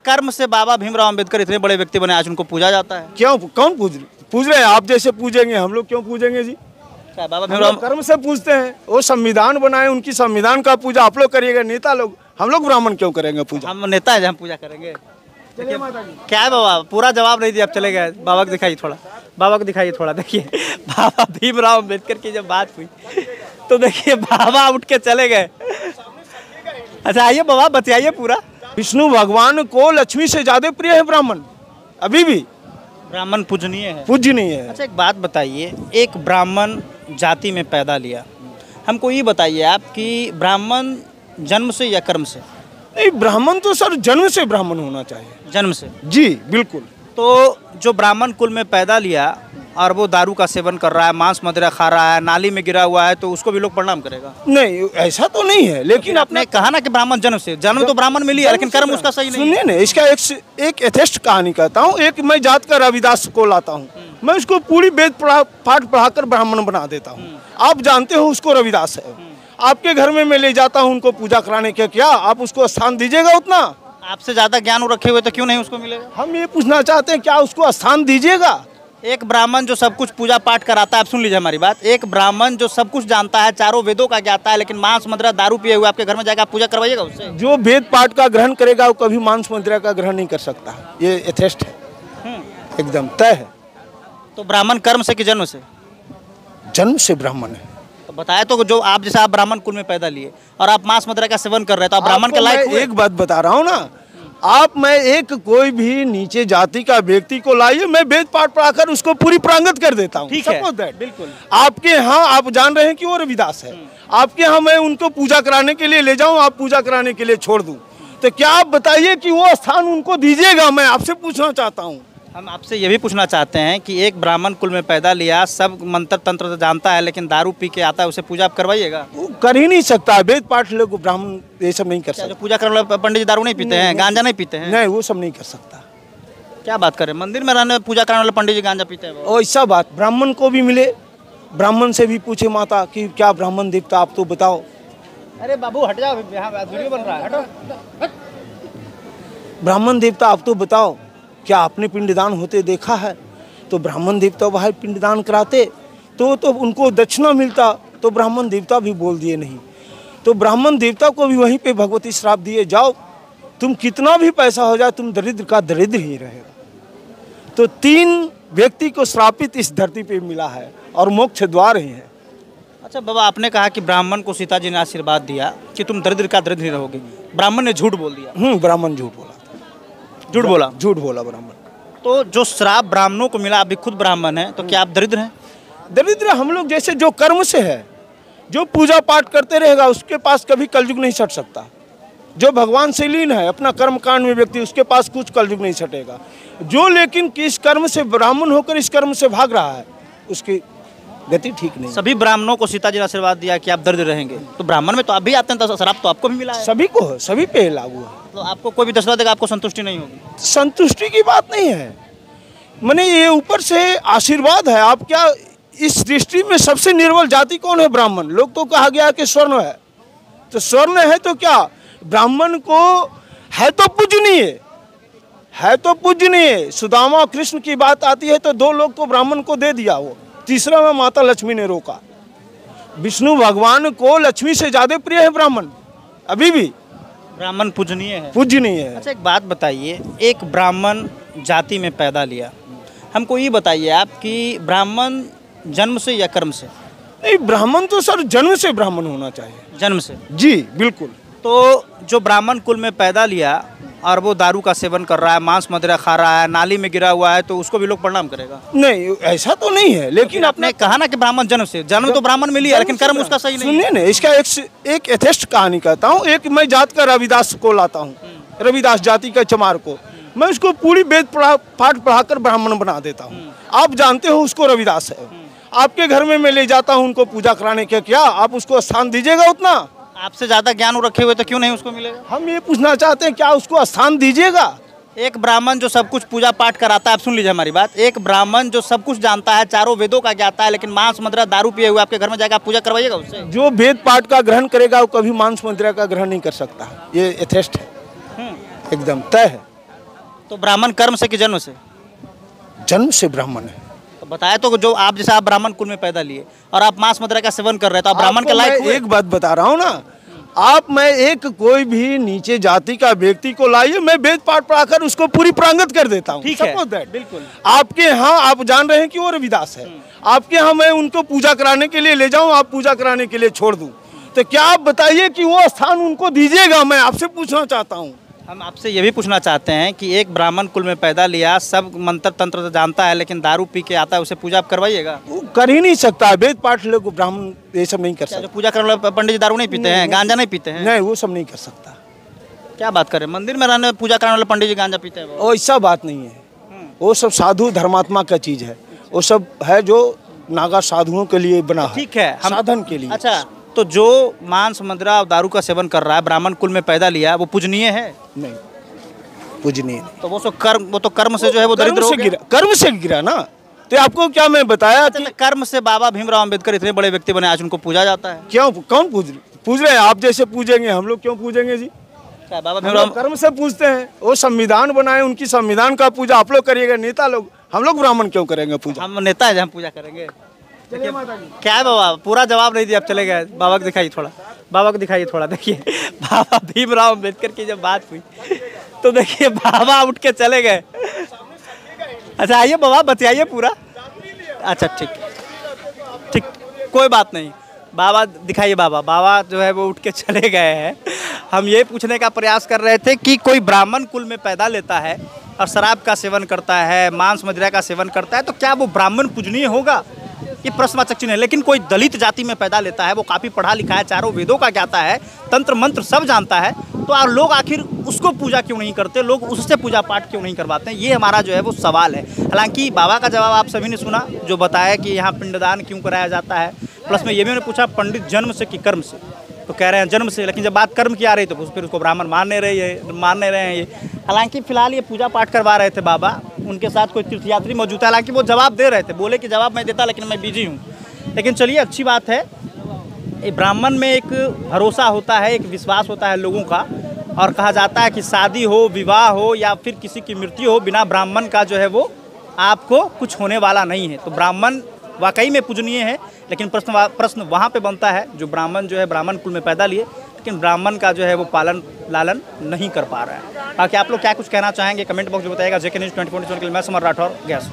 कर्म से बाबा भीमराव अंबेडकर इतने बड़े व्यक्ति बने, आज उनको पूजा जाता है। क्यों? कौन पूज रहे हैं? आप जैसे पूजेंगे, हम लोग क्यों पूजेंगे जी? क्या बाबा हम भीमराव लोग कर्म से पूजते हैं। वो संविधान बनाए, उनकी संविधान का पूजा आप लोग करिएगा, नेता लोग। हम लोग ब्राह्मण क्यों करेंगे पूजा? हम नेता है, हम पूजा करेंगे। चलिए माता जी। क्या है बाबा, पूरा जवाब नहीं दिया, अब चले गए। बाबा को दिखाइए थोड़ा, बाबा को दिखाइए थोड़ा। देखिए बाबा भीमराव अंबेडकर की जब बात हुई तो देखिए बाबा उठ के चले गए। अच्छा आइए बाबा, बताइए पूरा। विष्णु भगवान को लक्ष्मी से ज्यादा प्रिय है ब्राह्मण, अभी भी ब्राह्मण पूजनीय है, पूजनीय है। अच्छा एक बात बताइए, एक ब्राह्मण जाति में पैदा लिया, हमको ये बताइए आप कि ब्राह्मण जन्म से या कर्म से? नहीं, ब्राह्मण तो सर जन्म से ब्राह्मण होना चाहिए। जन्म से? जी बिल्कुल। तो जो ब्राह्मण कुल में पैदा लिया और वो दारू का सेवन कर रहा है, मांस मदिरा खा रहा है, नाली में गिरा हुआ है, तो उसको भी लोग प्रणाम करेगा? नहीं, ऐसा तो नहीं है, लेकिन आपने कहा ना कि ब्राह्मण जन्म से, जन्म तो ब्राह्मण मिली है, लेकिन कर्म उसका सही नहीं है। सुनिए ना, इसका एक यथेष्ट कहानी कहता हूँ। एक मैं जात का रविदास को लाता हूँ, मैं उसको पूरी वेद पाठ पढ़ाकर ब्राह्मण बना देता हूँ। आप जानते हो उसको रविदास है, आपके घर में मैं ले जाता हूँ उनको पूजा कराने के, क्या आप उसको स्थान दीजिएगा? उतना आपसे ज्यादा ज्ञान रखे हुए तो क्यों नहीं उसको मिलेगा? हम ये पूछना चाहते हैं, क्या उसको स्थान दीजिएगा? एक ब्राह्मण जो सब कुछ पूजा पाठ कराता है, आप सुन लीजिए हमारी बात, एक ब्राह्मण जो सब कुछ जानता है, चारों वेदों का ज्ञाता है, लेकिन मांस मदिरा दारू पिए हुए आपके घर में जाकर आप पूजा करवाइएगा उससे? जो वेद पाठ का ग्रहण करेगा वो कभी मांस मदिरा का ग्रहण नहीं कर सकता, ये यथेष्ट है, एकदम तय है। तो ब्राह्मण कर्म से कि जन्म से? जन्म से ब्राह्मण है। तो बताया तो, जो आप जैसे आप ब्राह्मण कुल में पैदा लिए और आप मांस मदिरा का सेवन कर रहे हैं, तो आप ब्राह्मण के लायक हुए? एक बात बता रहा हूँ ना, आप मैं एक कोई भी नीचे जाति का व्यक्ति को लाइए, मैं वेद पाठ पढ़ाकर उसको पूरी प्रांगत कर देता हूँ। ठीक है, बिल्कुल। आपके यहाँ आप जान रहे हैं कि वो रविदास है, आपके यहाँ मैं उनको पूजा कराने के लिए ले जाऊँ, आप पूजा कराने के लिए छोड़ दूँ, तो क्या आप बताइए कि वो स्थान उनको दीजिएगा? मैं आपसे पूछना चाहता हूँ। हम आपसे ये भी पूछना चाहते हैं कि एक ब्राह्मण कुल में पैदा लिया, सब मंत्र तंत्र तो जानता है, लेकिन दारू पी के आता है, उसे पूजा आप करवाइएगा? वो कर ही नहीं सकता, वेद पाठ लोग ब्राह्मण ये सब नहीं कर सकता। जो पूजा करने वाले पंडित जी दारू नहीं पीते हैं, गांजा नहीं पीते हैं? नहीं, वो सब नहीं कर सकता। क्या बात करें, मंदिर में रहने पूजा करने वाले पंडित जी गांजा पीते हैं? और ऐसा बात ब्राह्मण को भी मिले, ब्राह्मण से भी पूछे माता कि क्या ब्राह्मण देवता आप तो बताओ। अरे बाबू हट जाओ, यहाँ वीडियो बन रहा है, हटो। ब्राह्मण देवता आप तो बताओ, क्या आपने पिंडदान होते देखा है? तो ब्राह्मण देवता बाहर पिंडदान कराते तो उनको दक्षिणा मिलता, तो ब्राह्मण देवता भी बोल दिए नहीं, तो ब्राह्मण देवता को भी वहीं पे भगवती श्राप दिए, जाओ तुम कितना भी पैसा हो जाए तुम दरिद्र का दरिद्र ही रहेगा। तो 3 व्यक्ति को श्रापित इस धरती पे मिला है और मोक्ष द्वार ही है। अच्छा बाबा, आपने कहा कि ब्राह्मण को सीता जी ने आशीर्वाद दिया कि तुम दरिद्र का दरिद्र ही रहोगे, ब्राह्मण ने झूठ बोल दिया? ब्राह्मण झूठ बोला, झूठ बोला, झूठ बोला ब्राह्मण। तो जो श्राप ब्राह्मणों को मिला, आप भी खुद ब्राह्मण हैं, तो क्या आप दरिद्र हैं? दरिद्र हम लोग जैसे जो कर्म से है, जो पूजा पाठ करते रहेगा उसके पास कभी कलयुग नहीं सट सकता। जो भगवान से लीन है अपना कर्म कांड में व्यक्ति, उसके पास कुछ कलयुग नहीं सटेगा। जो लेकिन किस कर्म से ब्राह्मण होकर इस कर्म से भाग रहा है, उसकी गति ठीक नहीं। सभी ब्राह्मणों को सीता जी ने आशीर्वाद दिया कि आप दरिद्र रहेंगे, तो ब्राह्मण में तो आप भी आते हैं, तो श्राप तो आपको भी मिला है? सभी को है, सभी पे लागू है। तो आपको कोई भी दशरथ देगा, आपको संतुष्टि नहीं होगी? संतुष्टि की बात नहीं है, मैंने ये ऊपर से आशीर्वाद है। आप क्या, इस सृष्टि में सबसे निर्बल जाति कौन है? ब्राह्मण। लोग तो कहा गया कि स्वर्ण है, तो स्वर्ण है तो क्या ब्राह्मण को है तो पूजनीय, है तो पूजनीय। सुदामा कृष्ण की बात आती है तो 2 लोग को ब्राह्मण को दे दिया, वो तीसरा में माता लक्ष्मी ने रोका। विष्णु भगवान को लक्ष्मी से ज्यादा प्रिय है ब्राह्मण, अभी भी ब्राह्मण पूजनीय है, पूजनीय है। अच्छा एक बात बताइए, एक ब्राह्मण जाति में पैदा लिया, हमको ये बताइए आप कि ब्राह्मण जन्म से या कर्म से? नहीं, ब्राह्मण तो सर जन्म से ब्राह्मण होना चाहिए। जन्म से? जी बिल्कुल। तो जो ब्राह्मण कुल में पैदा लिया और वो दारू का सेवन कर रहा है, मांस मदिरा खा रहा है, नाली में गिरा हुआ है, तो उसको भी लोग प्रणाम करेगा? नहीं, ऐसा तो नहीं है, लेकिन आपने कहा ना कि ब्राह्मण जन्म से, जन्म तो ब्राह्मण मिली है, लेकिन कर्म उसका सही नहीं। सुनिए ना, इसका एक यथेष्ट कहानी कहता हूँ। एक मैं जात का रविदास को लाता हूँ, रविदास जाति का चमार को, मैं उसको पूरी वेद पाठ पढ़ाकर ब्राह्मण बना देता हूँ। आप जानते हो उसको रविदास है, आपके घर में मैं ले जाता हूँ उनको पूजा कराने के, क्या आप उसको स्थान दीजिएगा? उतना आपसे ज्यादा ज्ञान रखे हुए तो क्यों नहीं उसको मिलेगा? हम ये पूछना चाहते हैं, क्या उसको स्थान दीजिएगा? एक ब्राह्मण जो सब कुछ पूजा पाठ कराता है, आप सुन लीजिए हमारी बात, एक ब्राह्मण जो सब कुछ जानता है, चारों वेदों का ज्ञाता है, लेकिन मांस मदिरा दारू पिए हुए आपके घर में जाकर आप पूजा करवाइएगा उससे? जो वेद पाठ का ग्रहण करेगा वो कभी मांस मदिरा का ग्रहण नहीं कर सकता, ये यथेष्ट है, एकदम तय है। तो ब्राह्मण कर्म से कि जन्म से? जन्म से ब्राह्मण है। तो बताया तो जो आप जैसे आप ब्राह्मण कुल में पैदा लिए और आप मांस मदिरा का सेवन कर रहे हैं तो आप ब्राह्मण के आपको लायक मैं हुए? एक बात बता रहा हूँ ना, आप मैं एक कोई भी नीचे जाति का व्यक्ति को लाइए, मैं वेद पाठ पढ़ाकर उसको पूरी प्रांगत कर देता हूँ। ठीक है, Suppose that। बिल्कुल। आपके यहाँ आप जान रहे हैं कि वो रविदास है, आपके यहाँ मैं उनको पूजा कराने के लिए ले जाऊँ, आप पूजा कराने के लिए छोड़ दूँ, तो क्या आप बताइए कि वो स्थान उनको दीजिएगा? मैं आपसे पूछना चाहता हूँ। हम आपसे ये भी पूछना चाहते हैं कि एक ब्राह्मण कुल में पैदा लिया, सब मंत्र तंत्र तो जानता है लेकिन दारू पी के आता है, उसे पूजा आप करवाइएगा? वो कर ही नहीं सकता, वेद पाठ लोग ब्राह्मण ये सब नहीं कर क्या जो सकता। पूजा करने वाले पंडित जी दारू नहीं पीते हैं, गांजा नहीं पीते हैं? नहीं, वो सब नहीं कर सकता। क्या बात करें, मंदिर में रहने पूजा करने वाले पंडित जी गांजा पीते हैं? वो ऐसा बात नहीं है, वो सब साधु धर्मात्मा का चीज है, वो सब है जो नागा साधुओं के लिए बना है, ठीक है, साधन के लिए। अच्छा, तो जो मांस मदिरा और दारू का सेवन कर रहा है, ब्राह्मण कुल में पैदा लिया, वो पूजनीय है? नहीं, पूजनीय नहीं। तो वो तो कर्म से जो है वो दरिद्र हो गया। कर्म से गिरा ना। तो आपको क्या मैं बताया कि अच्छा, तो कर्म से बाबा भीमराव अंबेडकर इतने बड़े व्यक्ति बने, आज उनको पूजा जाता है? क्यों, कौन पूज रहे हैं? आप जैसे पूजेंगे, हम लोग क्यों पूजेंगे जी? क्या बाबा हम भीमराव लोग कर्म से पूजते हैं। वो संविधान बनाए, उनकी संविधान का पूजा आप लोग करिएगा, नेता लोग। हम लोग ब्राह्मण क्यों करेंगे पूजा? हम नेता है, हम पूजा करेंगे? क्या है बाबा, पूरा जवाब नहीं दिया, आप चले गए। बाबा को दिखाइए थोड़ा, बाबा को दिखाइए थोड़ा। देखिए बाबा भीमराव अम्बेडकर की जब बात हुई तो देखिए बाबा उठ के चले गए। अच्छा आइए बाबा, बतियाइए पूरा। अच्छा ठीक ठीक, कोई बात नहीं, बाबा दिखाइए। बाबा जो है वो उठ के चले गए हैं। हम ये पूछने का प्रयास कर रहे थे कि कोई ब्राह्मण कुल में पैदा लेता है और शराब का सेवन करता है, मांस मदिरा का सेवन करता है, तो क्या वो ब्राह्मण पूजनीय होगा? ये प्रश्नवाचक चिन्ह है। लेकिन कोई दलित जाति में पैदा लेता है, वो काफ़ी पढ़ा लिखा है, चारों वेदों का ज्ञाता है, तंत्र मंत्र सब जानता है, तो लोग आखिर उसको पूजा क्यों नहीं करते, लोग उससे पूजा पाठ क्यों नहीं करवाते हैं? ये हमारा जो है वो सवाल है। हालांकि बाबा का जवाब आप सभी ने सुना, जो बताया कि यहाँ पिंडदान क्यों कराया जाता है। प्लस में ये भी उन्होंने पूछा पंडित जन्म से कि कर्म से, तो कह रहे हैं जन्म से, लेकिन जब बात कर्म की आ रही तो फिर उसको ब्राह्मण मान नहीं रहे हैं ये। हालांकि फिलहाल ये पूजा पाठ करवा रहे थे बाबा, उनके साथ कोई तीर्थयात्री मौजूद है। हालांकि वो जवाब दे रहे थे, बोले कि जवाब मैं देता लेकिन मैं बिजी हूँ। लेकिन चलिए अच्छी बात है, ब्राह्मण में एक भरोसा होता है, एक विश्वास होता है लोगों का, और कहा जाता है कि शादी हो, विवाह हो या फिर किसी की मृत्यु हो, बिना ब्राह्मण का जो है वो आपको कुछ होने वाला नहीं है। तो ब्राह्मण वाकई में पूजनीय है, लेकिन प्रश्न वहाँ पे बनता है जो ब्राह्मण जो है ब्राह्मण कुल में पैदा लिए, लेकिन ब्राह्मण का जो है वो पालन लालन नहीं कर पा रहा है। बाकी आप लोग क्या कुछ कहना चाहेंगे कमेंट बॉक्स में बताइएगा। JK News 24/7 के लिए मैं समर राठौर, गैस।